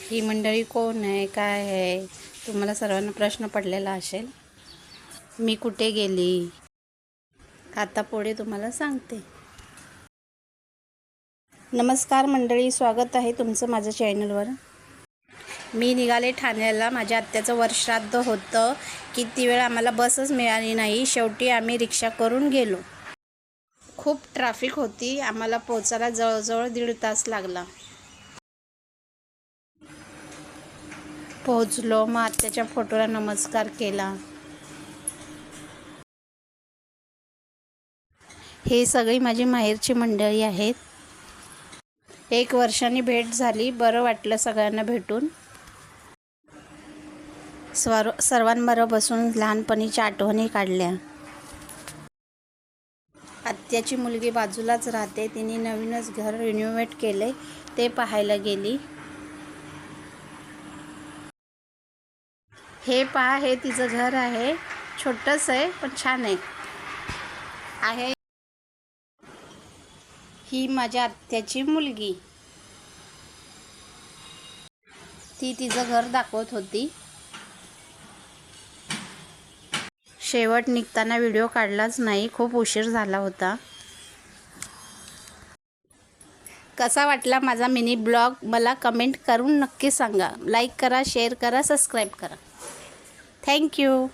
ही मंडळी कोण आहे, काय आहे, तुम्हाला सर्वांना प्रश्न पडलेला असेल. मी कुठे गेली, आता पुढे तुम्हाला सांगते. नमस्कार मंडळी, स्वागत आहे तुमचं माझ्या चॅनलवर. मी निघाले ठाण्याला. माझ्या आत्याचं वर्षश्राद्ध होतं. किती वेळ आम्हाला बसच मिळाली नाही. शेवटी आम्ही रिक्षा करून गेलो. खूप ट्रॅफिक होती. आम्हाला पोचायला जवळजवळ 1.5 तास लागला. पोहोचलो. मग आत्याच्या फोटोला नमस्कार केला. हे सगळी माझी माहेरची मंडळी आहेत. 1 वर्षांनी भेट झाली. बरं वाटलं सगळ्यांना भेटून. सर्वांबरोबर बसून लहानपणीच्या आठवणी काढल्या. आत्याची मुलगी बाजूलाच राहते. तिने नवीनच घर रिनोव्हेट केले, ते पाहायला गेली. हे पहा, हे तिचं घर आहे. छोटंच आहे पण छान आहे. ही माझ्या आत्याची मुलगी. ती तिचं घर दाखवत होती. शेवट निघताना व्हिडिओ काढलाच नाही, खूप उशीर झाला होता. कसा वाटला माझा मिनी ब्लॉग मला कमेंट करून नक्की सांगा. लाईक करा, शेअर करा, सबस्क्राईब करा. थँक्यू.